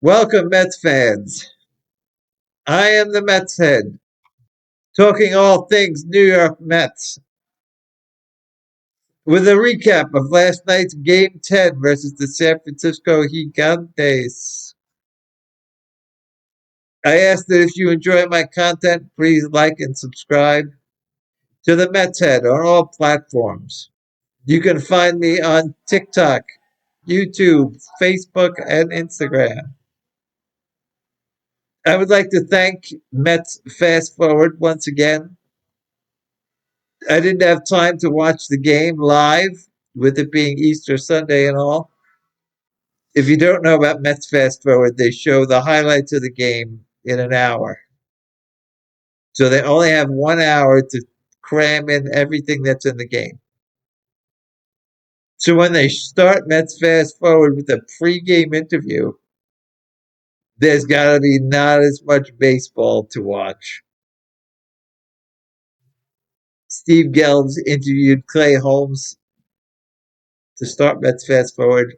Welcome, Mets fans. I am the Mets head, talking all things New York Mets, with a recap of last night's Game 10 versus the San Francisco Gigantes. I ask that if you enjoy my content, please like and subscribe to the Mets head on all platforms. You can find me on TikTok, YouTube, Facebook, and Instagram. I would like to thank Mets Fast Forward once again. I didn't have time to watch the game live, with it being Easter Sunday and all. If you don't know about Mets Fast Forward, they show the highlights of the game in an hour. So they only have 1 hour to cram in everything that's in the game. So when they start Mets Fast Forward with a pre-game interview, there's got to be not as much baseball to watch. Steve Gelbs interviewed Clay Holmes to start Mets Fast Forward.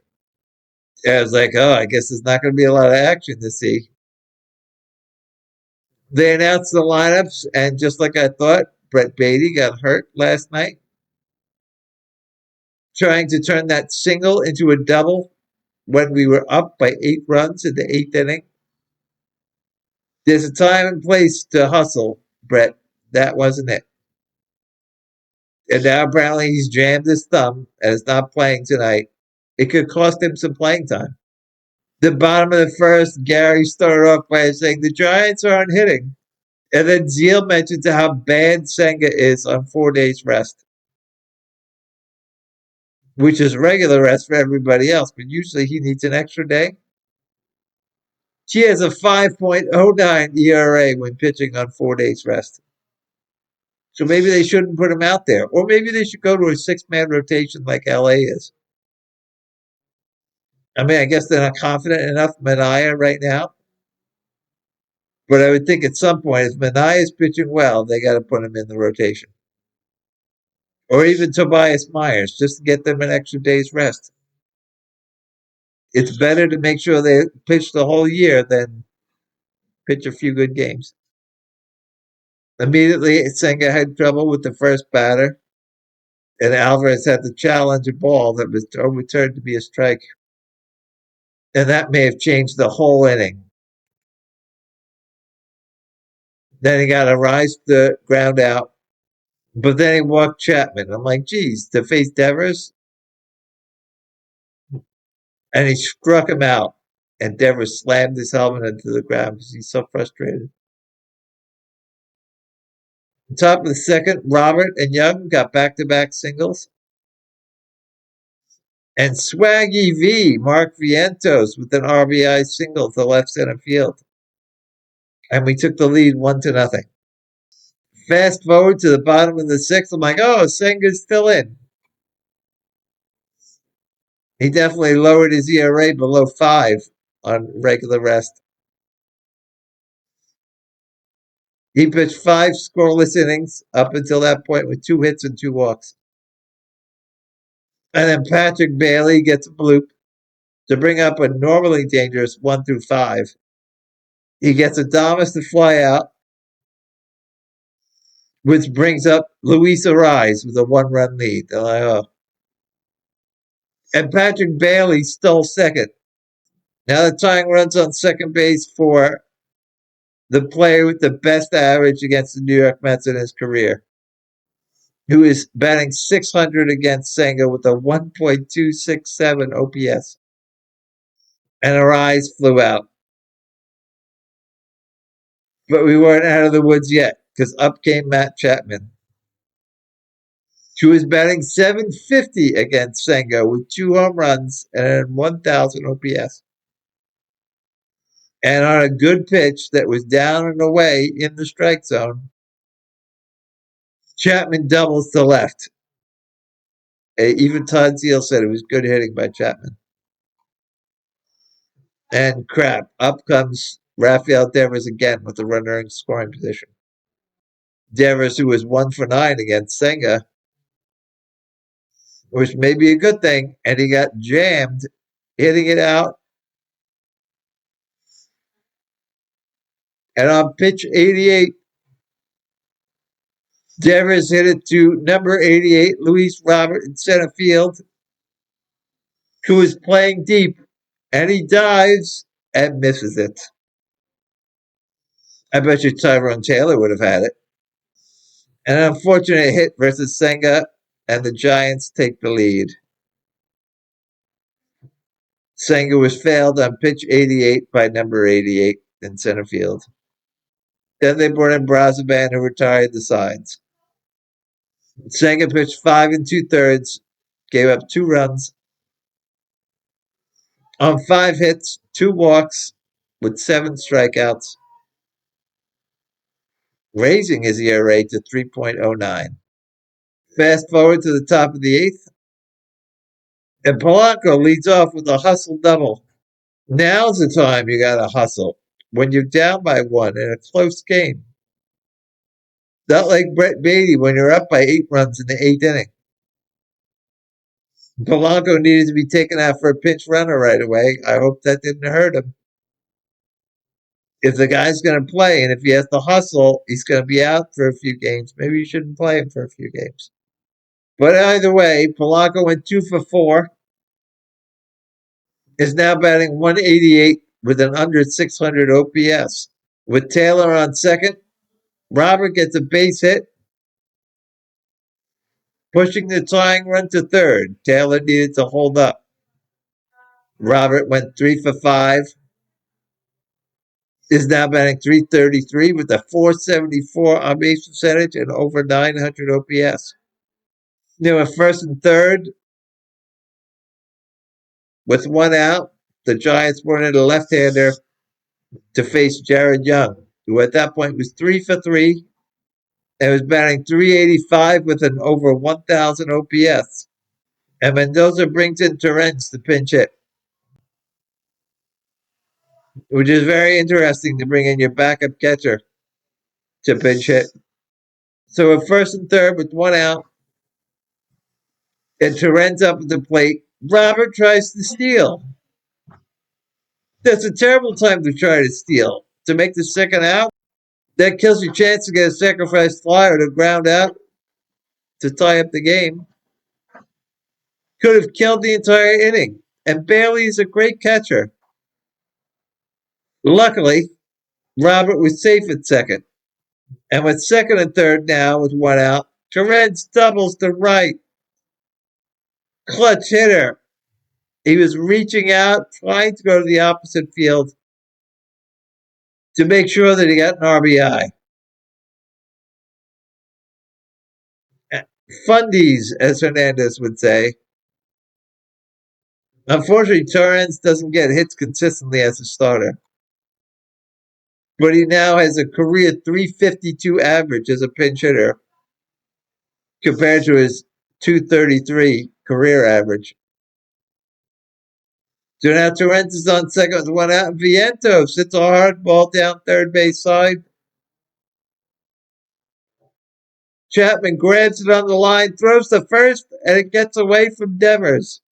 I was like, oh, I guess there's not going to be a lot of action to see. They announced the lineups, and just like I thought, Brett Beatty got hurt last night, trying to turn that single into a double when we were up by 8 runs in the eighth inning. There's a time and place to hustle, Brett. That wasn't it. And now apparently he's jammed his thumb and is not playing tonight. It could cost him some playing time. The bottom of the first, Gary started off by saying the Giants aren't hitting. And then Zeal mentioned how bad Senga is on 4 days rest, which is regular rest for everybody else, but usually he needs an extra day. He has a 5.09 ERA when pitching on 4 days rest. So maybe they shouldn't put him out there. Or maybe they should go to a six-man rotation like LA is. I mean, I guess they're not confident enough in Manaea right now. But I would think at some point, if Manaea is pitching well, they got to put him in the rotation. Or even Tobias Myers, just to get them an extra day's rest. It's better to make sure they pitch the whole year than pitch a few good games. Immediately, Senga had trouble with the first batter, and Alvarez had to challenge a ball that was overturned to be a strike. And that may have changed the whole inning. Then he got a rise to ground out, but then he walked Chapman. I'm like, geez, to face Devers? And he struck him out, and Devers slammed his helmet into the ground because he's so frustrated. Top of the second, Robert and Young got back-to-back singles. And Swaggy V, Mark Vientos, with an RBI single to left center field. And we took the lead 1-0. Fast forward to the bottom of the sixth. I'm like, oh, Senga's still in. He definitely lowered his ERA below 5 on regular rest. He pitched 5 scoreless innings up until that point with 2 hits and 2 walks. And then Patrick Bailey gets a bloop to bring up a normally dangerous 1-5. He gets Adames to fly out, which brings up Luis Ariz with a 1-run lead. Like, oh. And Patrick Bailey stole second. Now the tying runs on second base for the player with the best average against the New York Mets in his career, who is batting .600 against Senga with a 1.267 OPS. And Ariz flew out. But we weren't out of the woods yet, because up came Matt Chapman, who was batting .750 against Senga with 2 home runs and 1,000 OPS. And on a good pitch that was down and away in the strike zone, Chapman doubles to left. Even Todd Zeal said it was good hitting by Chapman. And crap, up comes Rafael Devers again with the runner in scoring position. Devers, who was 1 for 9 against Senga, which may be a good thing, and he got jammed hitting it out And on pitch 88, Devers hit it to number 88, Luis Robert in center field, who is playing deep, and he dives and misses it. I bet you Tyrone Taylor would have had it. An unfortunate hit versus Senga, and the Giants take the lead. Senga was failed on pitch 88 by number 88 in center field. Then they brought in Brazaban, who retired the signs. Senga pitched 5 2/3, gave up 2 runs. On 5 hits, 2 walks, with 7 strikeouts, raising his ERA to 3.09. Fast forward to the top of the 8th, and Polanco leads off with a hustle double. Now's the time you got to hustle when you're down by 1 in a close game. Not like Brett Beatty when you're up by 8 runs in the 8th inning. Polanco needed to be taken out for a pinch runner right away. I hope that didn't hurt him. If the guy's going to play and if he has to hustle, he's going to be out for a few games. Maybe you shouldn't play him for a few games. But either way, Polanco went 2 for 4. Is now batting 188 with an under 600 OPS. With Taylor on second, Robert gets a base hit, pushing the tying run to third. Taylor needed to hold up. Robert went 3 for 5. Is now batting 333 with a 474 on base percentage and over 900 OPS. They were first and third with 1 out. The Giants brought in a left-hander to face Jared Young, who at that point was 3 for 3 and was batting 385 with an over 1,000 OPS. And Mendoza brings in Torrens to pinch hit, which is very interesting to bring in your backup catcher to pinch hit. So at first and third with 1 out, and Torrens up at the plate. Robert tries to steal. That's a terrible time to try to steal. To make the second out, that kills your chance to get a sacrifice fly or to ground out to tie up the game. Could have killed the entire inning. And Bailey is a great catcher. Luckily, Robert was safe at second. And with second and third now with 1 out, Torrens doubles to right. Clutch hitter. He was reaching out, trying to go to the opposite field to make sure that he got an RBI. Fundies, as Hernandez would say. Unfortunately, Torrens doesn't get hits consistently as a starter. But he now has a career 352 average as a pinch hitter compared to his 233 career average. So now Torrens is on second with 1 out. Vientos hits a hard ball down third base side. Chapman grabs it on the line, throws to first, and it gets away from Devers.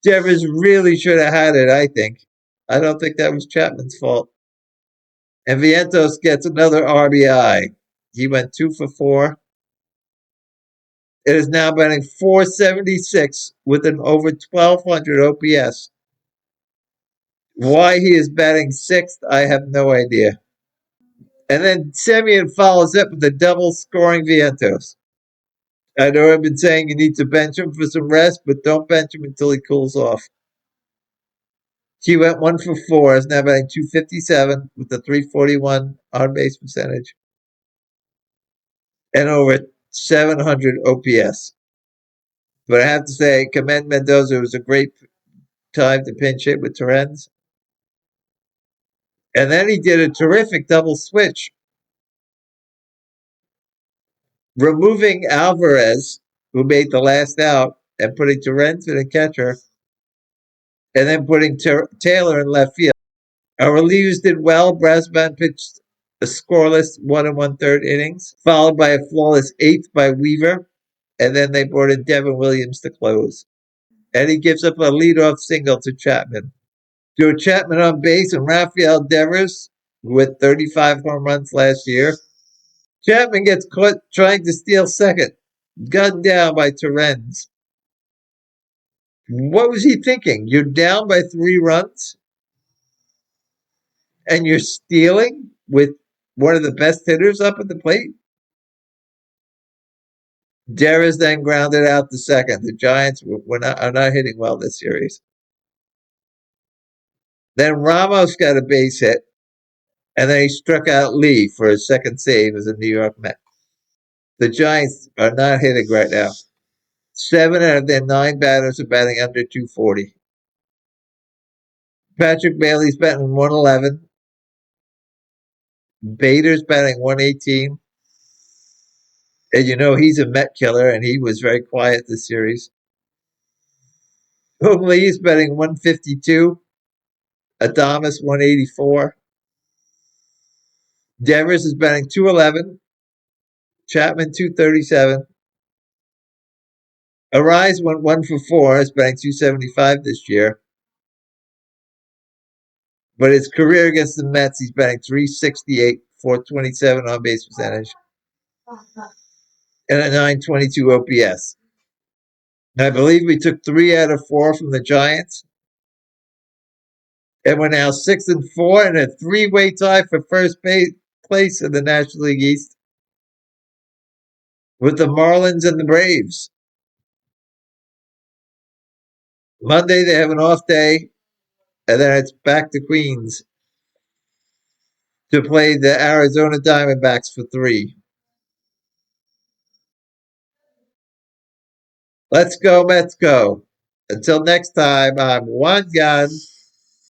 Devers really should have had it, I think. I don't think that was Chapman's fault. And Vientos gets another RBI. He went 2 for 4. It is now batting 476 with an over 1,200 OPS. Why he is batting 6th, I have no idea. And then Semien follows up with a double scoring Vientos. I know I've been saying you need to bench him for some rest, but don't bench him until he cools off. He went 1 for 4, is now batting 257 with a 341 on base percentage and over 700 OPS. But I have to say, commend Mendoza. It was a great time to pinch hit with Torrens. And then he did a terrific double switch, removing Alvarez, who made the last out, and putting Torrens in a catcher, and then putting Taylor in left field. Our relievers did well. Brassman pitched a scoreless 1 1/3 innings, followed by a flawless 8th by Weaver, and then they brought in Devin Williams to close. And he gives up a leadoff single to Chapman. Joe Chapman on base and Rafael Devers with 35 home runs last year. Chapman gets caught trying to steal second, gunned down by Torrens. What was he thinking? You're down by 3 runs and you're stealing with one of the best hitters up at the plate? Darris then grounded out the second. The Giants are not hitting well this series. Then Ramos got a base hit, and then he struck out Lee for his second save as a New York Met. The Giants are not hitting right now. 7 out of their 9 batters are batting under 240. Patrick Bailey's batting 111. Bader's batting 118. And you know he's a Met killer, and he was very quiet this series. Home Lee's batting 152. Adames 184. Devers is batting 211. Chapman 237. Arise went 1 for 4. Is batting 275 this year. But his career against the Mets, he's batting 368, 427 on base percentage, and a 922 OPS. I believe we took 3 out of 4 from the Giants. And we're now 6-4 in a 3-way tie for first place in the National League East with the Marlins and the Braves. Monday, they have an off day, and then it's back to Queens to play the Arizona Diamondbacks for 3. Let's go, Mets go. Until next time, I'm Juan Gan.